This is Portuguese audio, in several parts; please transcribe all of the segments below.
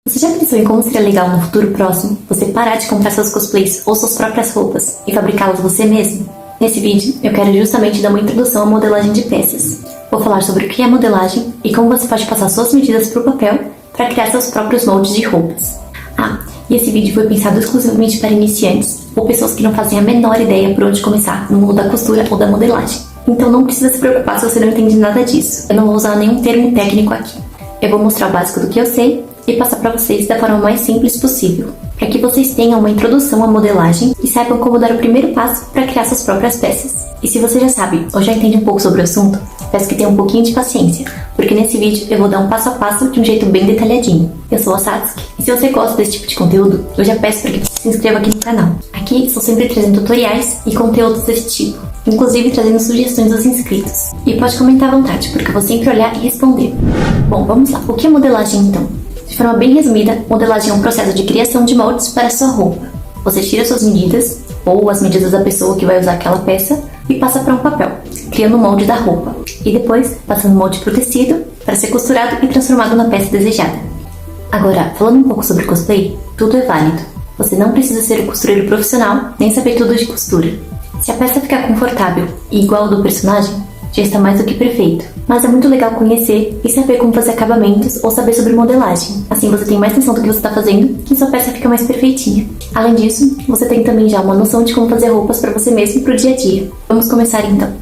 Você já pensou em como seria legal no futuro próximo você parar de comprar seus cosplays ou suas próprias roupas e fabricá-las você mesmo? Nesse vídeo, eu quero justamente dar uma introdução à modelagem de peças. Vou falar sobre o que é modelagem e como você pode passar suas medidas para o papel para criar seus próprios moldes de roupas. E esse vídeo foi pensado exclusivamente para iniciantes ou pessoas que não fazem a menor ideia por onde começar no mundo da costura ou da modelagem. Então não precisa se preocupar se você não entende nada disso. Eu não vou usar nenhum termo técnico aqui. Eu vou mostrar o básico do que eu sei e passar para vocês da forma mais simples possível, para que vocês tenham uma introdução à modelagem e saibam como dar o primeiro passo para criar suas próprias peças. E se você já sabe ou já entende um pouco sobre o assunto, peço que tenha um pouquinho de paciência, porque nesse vídeo eu vou dar um passo a passo de um jeito bem detalhadinho. Eu sou a Satsuki, e se você gosta desse tipo de conteúdo, eu já peço para que você se inscreva aqui no canal. Aqui estou sempre trazendo tutoriais e conteúdos desse tipo, inclusive trazendo sugestões dos inscritos. E pode comentar à vontade, porque eu vou sempre olhar e responder. Bom, vamos lá. O que é modelagem então? De forma bem resumida, modelagem é um processo de criação de moldes para a sua roupa. Você tira suas medidas, ou as medidas da pessoa que vai usar aquela peça, e passa para um papel, criando o molde da roupa. E depois, passando o molde para o tecido, para ser costurado e transformado na peça desejada. Agora, falando um pouco sobre cosplay, tudo é válido. Você não precisa ser um costureiro profissional, nem saber tudo de costura. Se a peça ficar confortável e igual ao do personagem, já está mais do que perfeito. Mas é muito legal conhecer e saber como fazer acabamentos ou saber sobre modelagem. Assim você tem mais noção do que você está fazendo e sua peça fica mais perfeitinha. Além disso, você tem também já uma noção de como fazer roupas para você mesmo para o dia a dia. Vamos começar então.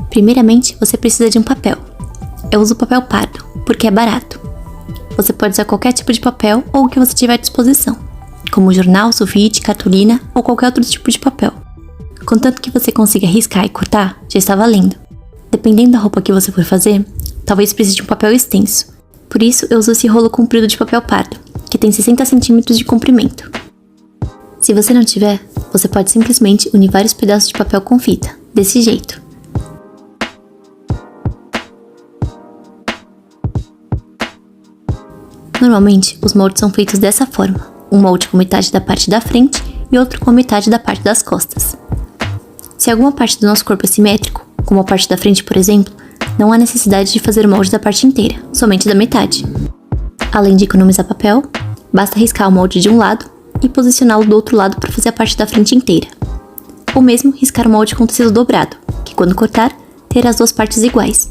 Primeiramente, você precisa de um papel. Eu uso papel pardo, porque é barato. Você pode usar qualquer tipo de papel ou o que você tiver à disposição, como jornal, sulfite, cartolina ou qualquer outro tipo de papel. Contanto que você consiga riscar e cortar, já está valendo. Dependendo da roupa que você for fazer, talvez precise de um papel extenso. Por isso, eu uso esse rolo comprido de papel pardo, que tem 60 centímetros de comprimento. Se você não tiver, você pode simplesmente unir vários pedaços de papel com fita, desse jeito. Normalmente, os moldes são feitos dessa forma, um molde com metade da parte da frente e outro com metade da parte das costas. Se alguma parte do nosso corpo é simétrico, como a parte da frente, por exemplo, não há necessidade de fazer o molde da parte inteira, somente da metade. Além de economizar papel, basta riscar o molde de um lado e posicioná-lo do outro lado para fazer a parte da frente inteira. Ou mesmo riscar o molde com tecido dobrado, que quando cortar, terá as duas partes iguais.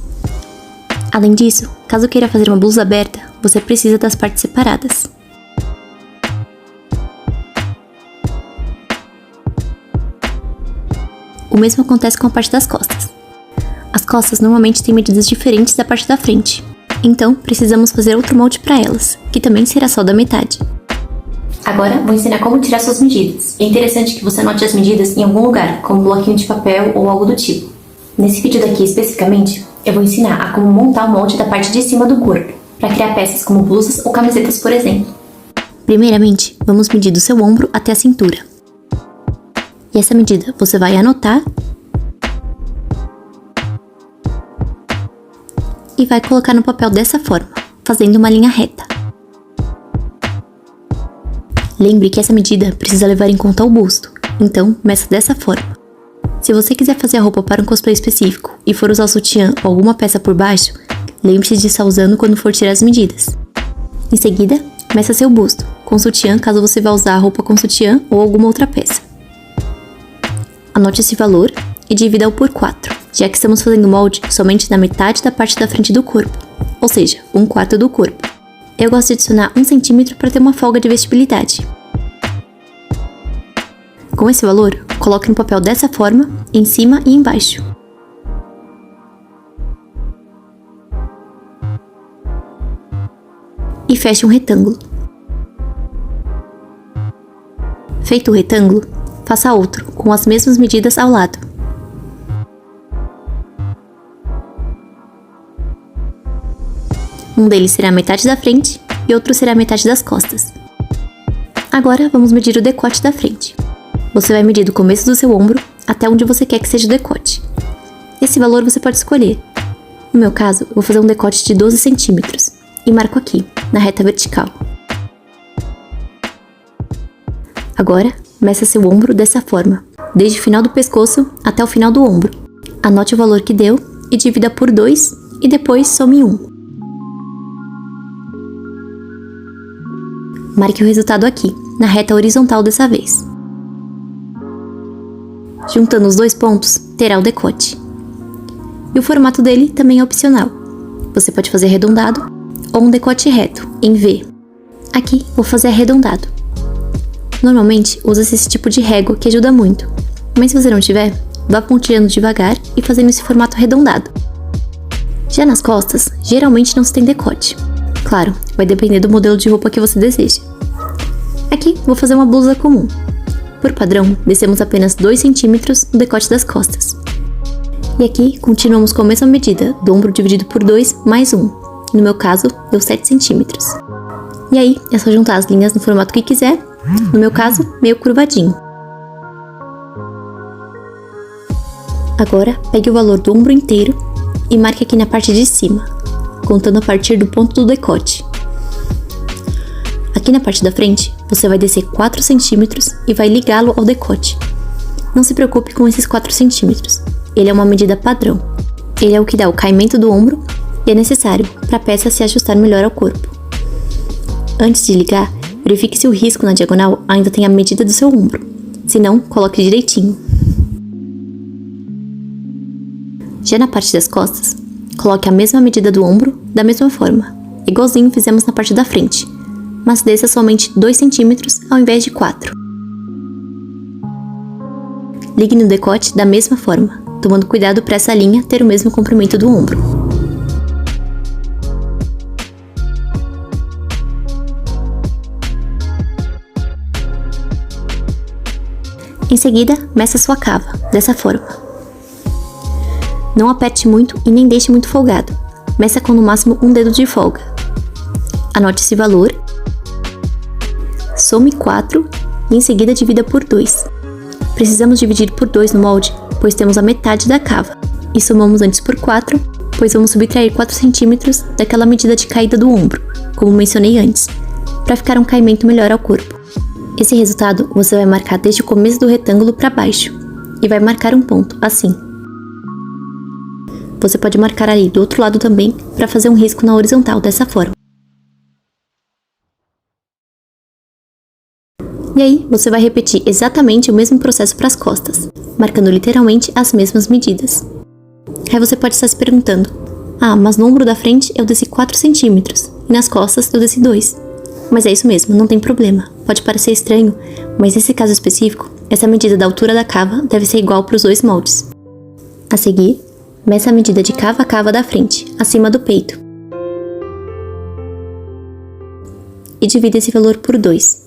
Além disso, caso queira fazer uma blusa aberta, você precisa das partes separadas. O mesmo acontece com a parte das costas. As costas normalmente têm medidas diferentes da parte da frente, então precisamos fazer outro molde para elas, que também será só da metade. Agora vou ensinar como tirar suas medidas. É interessante que você anote as medidas em algum lugar, como um bloquinho de papel ou algo do tipo. Nesse vídeo daqui especificamente, eu vou ensinar a como montar o molde da parte de cima do corpo, para criar peças como blusas ou camisetas, por exemplo. Primeiramente, vamos medir do seu ombro até a cintura. E essa medida você vai anotar e vai colocar no papel dessa forma, fazendo uma linha reta. Lembre que essa medida precisa levar em conta o busto, então meça dessa forma. Se você quiser fazer a roupa para um cosplay específico e for usar o sutiã ou alguma peça por baixo, lembre-se de estar usando quando for tirar as medidas. Em seguida, meça seu busto, com sutiã caso você vá usar a roupa com sutiã ou alguma outra peça. Anote esse valor e divida-o por 4, já que estamos fazendo o molde somente na metade da parte da frente do corpo, ou seja, 1/4 do corpo. Eu gosto de adicionar 1 centímetro para ter uma folga de vestibilidade. Com esse valor, coloque no papel dessa forma, em cima e embaixo. E feche um retângulo. Feito o retângulo, faça outro, com as mesmas medidas ao lado. Um deles será a metade da frente e outro será a metade das costas. Agora vamos medir o decote da frente. Você vai medir do começo do seu ombro até onde você quer que seja o decote. Esse valor você pode escolher. No meu caso, eu vou fazer um decote de 12 centímetros e marco aqui, na reta vertical. Agora, meça seu ombro dessa forma, desde o final do pescoço até o final do ombro. Anote o valor que deu e divida por 2 e depois some 1. marque o resultado aqui, na reta horizontal dessa vez. Juntando os 2 pontos, terá o decote. E o formato dele também é opcional. Você pode fazer arredondado ou um decote reto, em V. Aqui, vou fazer arredondado. Normalmente, usa-se esse tipo de régua que ajuda muito. Mas se você não tiver, vá pontilhando devagar e fazendo esse formato arredondado. Já nas costas, geralmente não se tem decote. Claro, vai depender do modelo de roupa que você deseja. Aqui, vou fazer uma blusa comum. Por padrão, descemos apenas 2 centímetros no decote das costas. E aqui, continuamos com a mesma medida, do ombro dividido por 2 mais 1. No meu caso, deu 7 centímetros. E aí, é só juntar as linhas no formato que quiser, no meu caso, meio curvadinho. Agora, pegue o valor do ombro inteiro e marque aqui na parte de cima, contando a partir do ponto do decote. Aqui na parte da frente, você vai descer 4 centímetros e vai ligá-lo ao decote. Não se preocupe com esses 4 centímetros, ele é uma medida padrão. Ele é o que dá o caimento do ombro e é necessário para a peça se ajustar melhor ao corpo. Antes de ligar, verifique se o risco na diagonal ainda tem a medida do seu ombro. Se não, coloque direitinho. Já na parte das costas, coloque a mesma medida do ombro da mesma forma, igualzinho fizemos na parte da frente, mas desça somente 2 centímetros ao invés de 4. Ligue no decote da mesma forma, tomando cuidado para essa linha ter o mesmo comprimento do ombro. Em seguida, meça sua cava, dessa forma. Não aperte muito e nem deixe muito folgado. Meça com no máximo um dedo de folga. Anote esse valor. Some 4 e em seguida divida por 2. Precisamos dividir por 2 no molde, pois temos a metade da cava. E somamos antes por 4, pois vamos subtrair 4 centímetros daquela medida de caída do ombro, como mencionei antes, para ficar um caimento melhor ao corpo. Esse resultado você vai marcar desde o começo do retângulo para baixo e vai marcar um ponto, assim. Você pode marcar ali do outro lado também para fazer um risco na horizontal dessa forma. E aí, você vai repetir exatamente o mesmo processo para as costas, marcando literalmente as mesmas medidas. Aí você pode estar se perguntando, mas no ombro da frente eu desci 4 centímetros e nas costas eu desci 2. Mas é isso mesmo, não tem problema. Pode parecer estranho, mas nesse caso específico, essa medida da altura da cava deve ser igual para os 2 moldes. A seguir, meça a medida de cava a cava da frente, acima do peito. E divida esse valor por 2.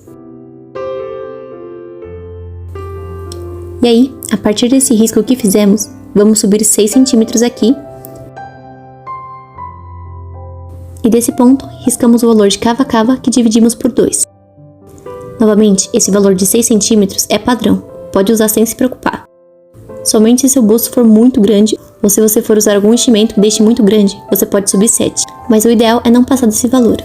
E aí, a partir desse risco que fizemos, vamos subir 6 centímetros aqui. E desse ponto, riscamos o valor de cava a cava que dividimos por 2. Novamente, esse valor de 6 centímetros é padrão, pode usar sem se preocupar. Somente se seu bolso for muito grande, ou se você for usar algum enchimento que deixe muito grande, você pode subir 7, mas o ideal é não passar desse valor.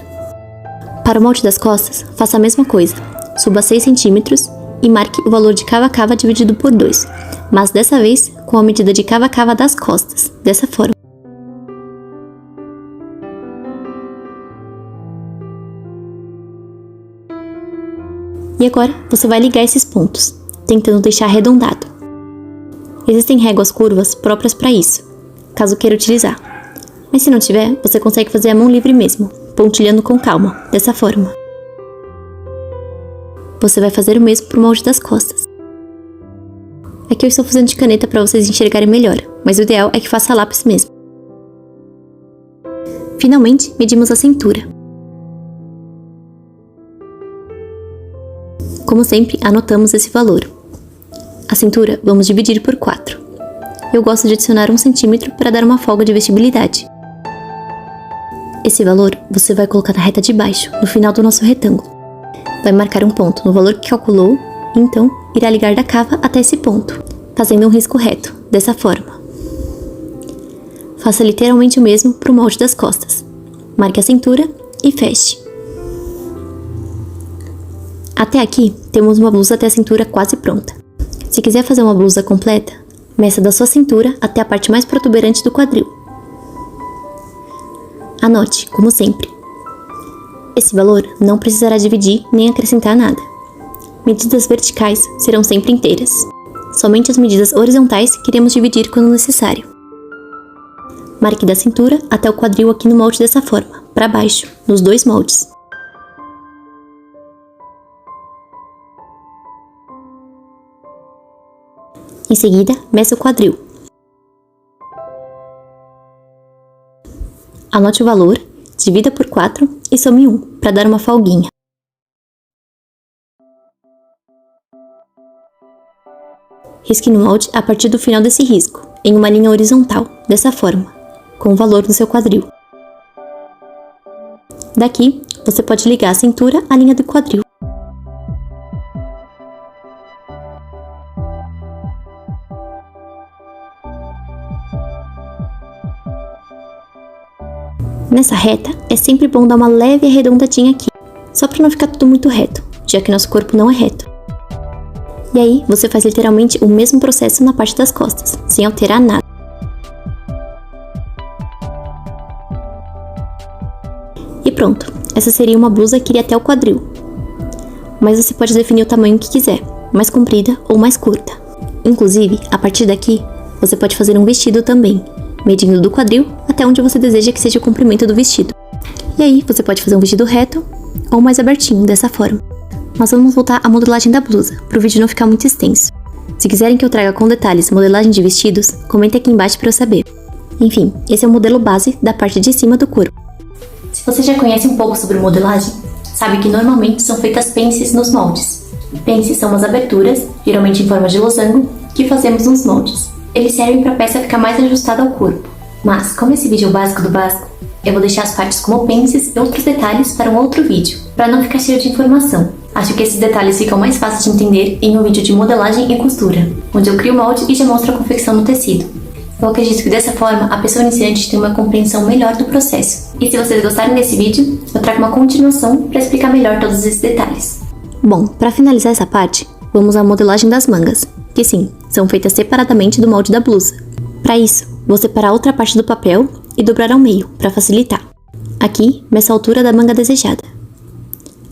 Para o molde das costas, faça a mesma coisa, suba 6 centímetros e marque o valor de cava a cava dividido por 2, mas dessa vez com a medida de cava a cava das costas, dessa forma. E agora, você vai ligar esses pontos, tentando deixar arredondado. Existem réguas curvas próprias para isso, caso queira utilizar. Mas se não tiver, você consegue fazer a mão livre mesmo, pontilhando com calma, dessa forma. Você vai fazer o mesmo para o molde das costas. Aqui eu estou fazendo de caneta para vocês enxergarem melhor, mas o ideal é que faça a lápis mesmo. Finalmente, medimos a cintura. Como sempre, anotamos esse valor. A cintura vamos dividir por 4. Eu gosto de adicionar 1 centímetro para dar uma folga de vestibilidade. Esse valor você vai colocar na reta de baixo, no final do nosso retângulo. Vai marcar um ponto no valor que calculou e então irá ligar da cava até esse ponto, fazendo um risco reto, dessa forma. Faça literalmente o mesmo para o molde das costas. Marque a cintura e feche. Até aqui, temos uma blusa até a cintura quase pronta. Se quiser fazer uma blusa completa, meça da sua cintura até a parte mais protuberante do quadril. Anote, como sempre. Esse valor não precisará dividir nem acrescentar nada. Medidas verticais serão sempre inteiras. Somente as medidas horizontais que iremos dividir quando necessário. Marque da cintura até o quadril aqui no molde dessa forma, para baixo, nos 2 moldes. Em seguida, meça o quadril. Anote o valor, divida por 4 e some 1, para dar uma folguinha. Risque no molde a partir do final desse risco, em uma linha horizontal, dessa forma, com o valor do seu quadril. Daqui, você pode ligar a cintura à linha do quadril. Nessa reta, é sempre bom dar uma leve arredondadinha aqui, só para não ficar tudo muito reto, já que nosso corpo não é reto. E aí, você faz literalmente o mesmo processo na parte das costas, sem alterar nada. E pronto, essa seria uma blusa que iria até o quadril. Mas você pode definir o tamanho que quiser, mais comprida ou mais curta. Inclusive, a partir daqui, você pode fazer um vestido também, medindo do quadril até onde você deseja que seja o comprimento do vestido. E aí, você pode fazer um vestido reto ou mais abertinho, dessa forma. Mas vamos voltar à modelagem da blusa, para o vídeo não ficar muito extenso. Se quiserem que eu traga com detalhes modelagem de vestidos, comentem aqui embaixo para eu saber. Enfim, esse é o modelo base da parte de cima do corpo. Se você já conhece um pouco sobre modelagem, sabe que normalmente são feitas pences nos moldes. Pences são as aberturas, geralmente em forma de losango, que fazemos nos moldes. Eles servem para a peça ficar mais ajustada ao corpo. Mas, como esse vídeo é o básico do básico, eu vou deixar as partes como pences e outros detalhes para um outro vídeo, para não ficar cheio de informação. Acho que esses detalhes ficam mais fáceis de entender em um vídeo de modelagem e costura, onde eu crio o molde e já mostro a confecção no tecido. Eu acredito que dessa forma a pessoa iniciante tem uma compreensão melhor do processo. E se vocês gostarem desse vídeo, eu trago uma continuação para explicar melhor todos esses detalhes. Bom, para finalizar essa parte, vamos à modelagem das mangas, que sim, são feitas separadamente do molde da blusa. Para isso, vou separar outra parte do papel e dobrar ao meio, para facilitar. Aqui, meço a altura da manga desejada.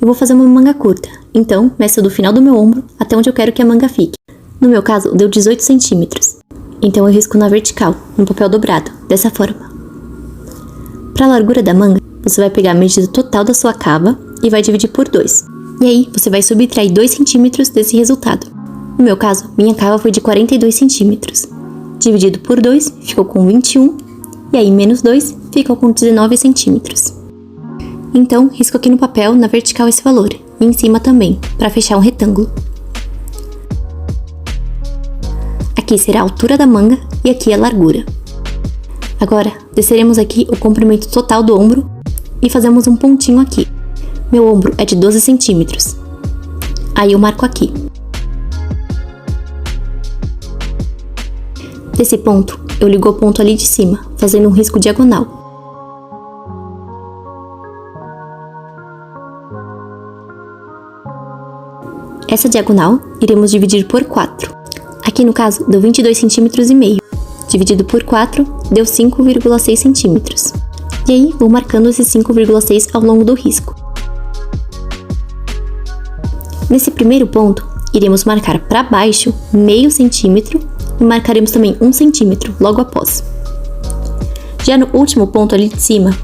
Eu vou fazer uma manga curta, então meço do final do meu ombro até onde eu quero que a manga fique. No meu caso, deu 18 centímetros. Então eu risco na vertical, no papel dobrado, dessa forma. Para a largura da manga, você vai pegar a medida total da sua cava e vai dividir por 2. E aí, você vai subtrair 2 centímetros desse resultado. No meu caso, minha cava foi de 42 centímetros. Dividido por 2, ficou com 21, e aí menos 2, ficou com 19 centímetros. Então, risco aqui no papel, na vertical, esse valor, e em cima também, para fechar um retângulo. Aqui será a altura da manga e aqui a largura. Agora, desceremos aqui o comprimento total do ombro e fazemos um pontinho aqui. Meu ombro é de 12 centímetros. Aí eu marco aqui. Desse ponto, eu ligo ao ponto ali de cima, fazendo um risco diagonal. Essa diagonal iremos dividir por 4. Aqui no caso, deu 22 centímetros e meio. Dividido por 4, deu 5,6 centímetros. E aí, vou marcando esses 5,6 ao longo do risco. Nesse primeiro ponto, iremos marcar para baixo meio centímetro e marcaremos também 1 centímetro logo após. Já no último ponto ali de cima,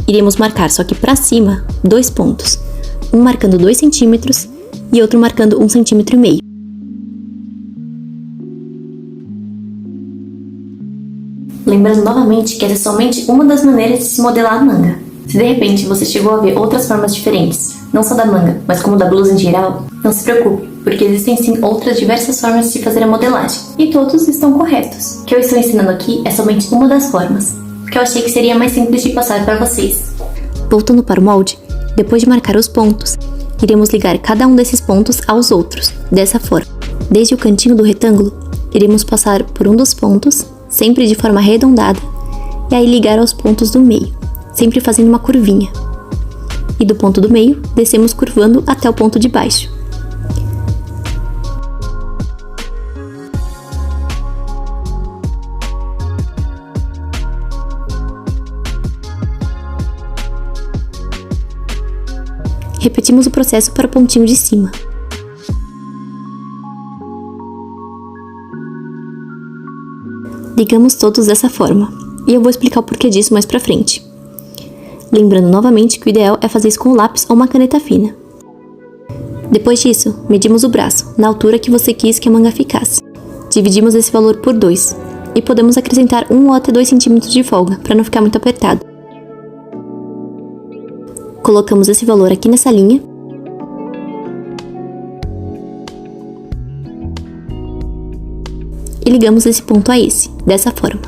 iremos marcar só que para cima 2 pontos, um marcando 2 centímetros e outro marcando 1,5 centímetro. Lembrando novamente que essa é somente uma das maneiras de se modelar a manga. Se de repente você chegou a ver outras formas diferentes, não só da manga, mas como da blusa em geral, não se preocupe, porque existem sim outras diversas formas de fazer a modelagem, e todos estão corretos. O que eu estou ensinando aqui é somente uma das formas, que eu achei que seria mais simples de passar para vocês. Voltando para o molde, depois de marcar os pontos, iremos ligar cada um desses pontos aos outros, dessa forma. Desde o cantinho do retângulo, iremos passar por um dos pontos, sempre de forma arredondada, e aí ligar aos pontos do meio, sempre fazendo uma curvinha. E do ponto do meio, descemos curvando até o ponto de baixo. Repetimos o processo para o pontinho de cima. Ligamos todos dessa forma, e eu vou explicar o porquê disso mais pra frente. Lembrando novamente que o ideal é fazer isso com um lápis ou uma caneta fina. Depois disso, medimos o braço, na altura que você quis que a manga ficasse. Dividimos esse valor por 2, e podemos acrescentar 1 ou até 2 centímetros de folga, para não ficar muito apertado. Colocamos esse valor aqui nessa linha. E ligamos esse ponto a esse, dessa forma.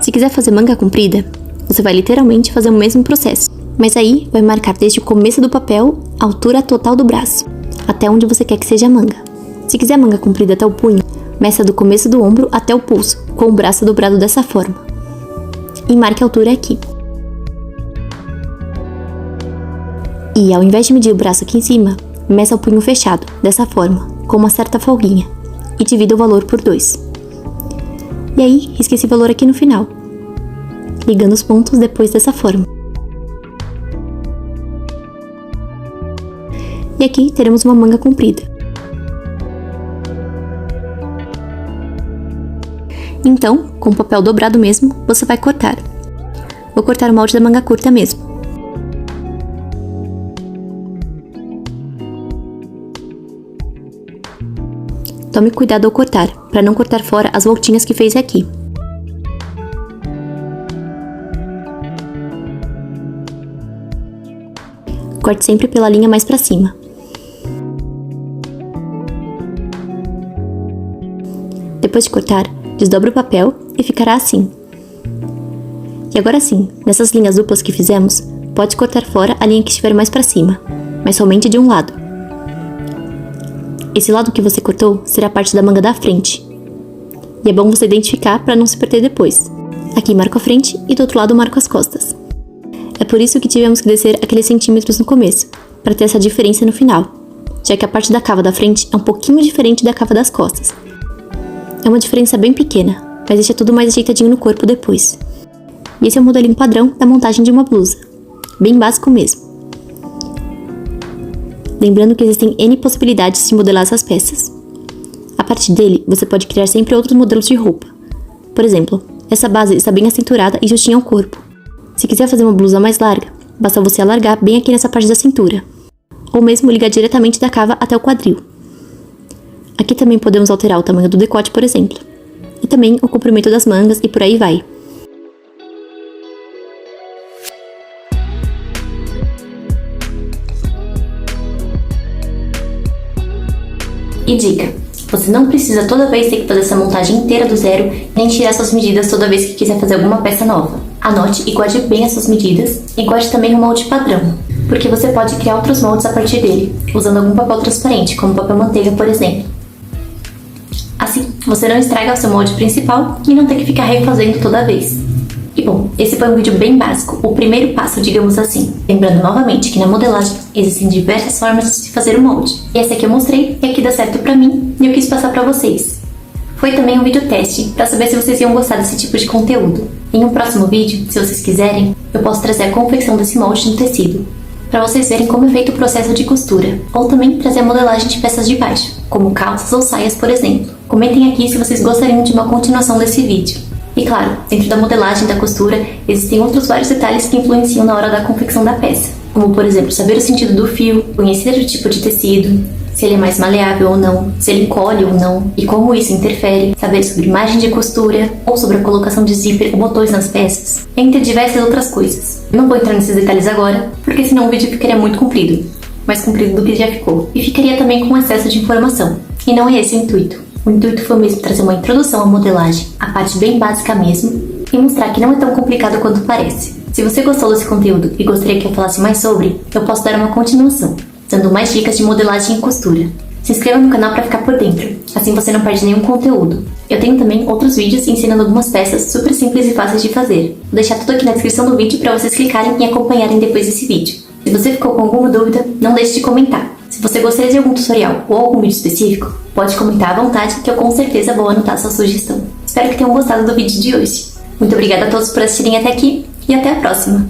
Se quiser fazer manga comprida, você vai literalmente fazer o mesmo processo, mas aí vai marcar desde o começo do papel a altura total do braço, até onde você quer que seja a manga. Se quiser manga comprida até o punho, meça do começo do ombro até o pulso, com o braço dobrado dessa forma. E marque a altura aqui. E ao invés de medir o braço aqui em cima, meça o punho fechado, dessa forma, com uma certa folguinha, e divida o valor por 2. E aí, risque esse valor aqui no final, ligando os pontos depois dessa forma. E aqui teremos uma manga comprida. Então, com o papel dobrado mesmo, você vai cortar. Vou cortar o molde da manga curta mesmo. Tome cuidado ao cortar, para não cortar fora as voltinhas que fez aqui. Corte sempre pela linha mais para cima. Depois de cortar, desdobre o papel e ficará assim. E agora sim, nessas linhas duplas que fizemos, pode cortar fora a linha que estiver mais para cima, mas somente de um lado. Esse lado que você cortou será parte da manga da frente. E é bom você identificar para não se perder depois. Aqui marco a frente e do outro lado marco as costas. É por isso que tivemos que descer aqueles centímetros no começo, para ter essa diferença no final, já que a parte da cava da frente é um pouquinho diferente da cava das costas. É uma diferença bem pequena, mas deixa tudo mais ajeitadinho no corpo depois. E esse é o modelinho padrão da montagem de uma blusa, bem básico mesmo. Lembrando que existem N possibilidades de modelar essas peças. A partir dele, você pode criar sempre outros modelos de roupa. Por exemplo, essa base está bem acinturada e justinha ao corpo. Se quiser fazer uma blusa mais larga, basta você alargar bem aqui nessa parte da cintura, ou mesmo ligar diretamente da cava até o quadril. Aqui também podemos alterar o tamanho do decote, por exemplo, e também o comprimento das mangas e por aí vai. E dica, você não precisa toda vez ter que fazer essa montagem inteira do zero, nem tirar suas medidas toda vez que quiser fazer alguma peça nova. Anote e guarde bem as suas medidas, e guarde também o molde padrão, porque você pode criar outros moldes a partir dele, usando algum papel transparente, como papel manteiga, por exemplo. Assim, você não estraga o seu molde principal e não tem que ficar refazendo toda vez. E bom, esse foi um vídeo bem básico, o primeiro passo, digamos assim. Lembrando novamente que na modelagem existem diversas formas de se fazer o molde. E essa aqui eu mostrei e aqui dá certo pra mim e eu quis passar pra vocês. Foi também um vídeo teste, pra saber se vocês iam gostar desse tipo de conteúdo. Em um próximo vídeo, se vocês quiserem, eu posso trazer a confecção desse molde no tecido, pra vocês verem como é feito o processo de costura, ou também trazer a modelagem de peças de baixo, como calças ou saias, por exemplo. Comentem aqui se vocês gostariam de uma continuação desse vídeo. E claro, dentro da modelagem da costura, existem outros vários detalhes que influenciam na hora da confecção da peça, como por exemplo, saber o sentido do fio, conhecer o tipo de tecido, se ele é mais maleável ou não, se ele encolhe ou não, e como isso interfere, saber sobre imagem de costura, ou sobre a colocação de zíper ou botões nas peças, entre diversas outras coisas. Eu não vou entrar nesses detalhes agora, porque senão o vídeo ficaria muito comprido, mais comprido do que já ficou, e ficaria também com excesso de informação, e não é esse o intuito. O intuito foi mesmo trazer uma introdução à modelagem, a parte bem básica mesmo, e mostrar que não é tão complicado quanto parece. Se você gostou desse conteúdo e gostaria que eu falasse mais sobre, eu posso dar uma continuação, dando mais dicas de modelagem e costura. Se inscreva no canal para ficar por dentro, assim você não perde nenhum conteúdo. Eu tenho também outros vídeos ensinando algumas peças super simples e fáceis de fazer. Vou deixar tudo aqui na descrição do vídeo para vocês clicarem e acompanharem depois desse vídeo. Se você ficou com alguma dúvida, não deixe de comentar. Se você gostaria de algum tutorial ou algum vídeo específico, pode comentar à vontade que eu com certeza vou anotar sua sugestão. Espero que tenham gostado do vídeo de hoje. Muito obrigada a todos por assistirem até aqui e até a próxima!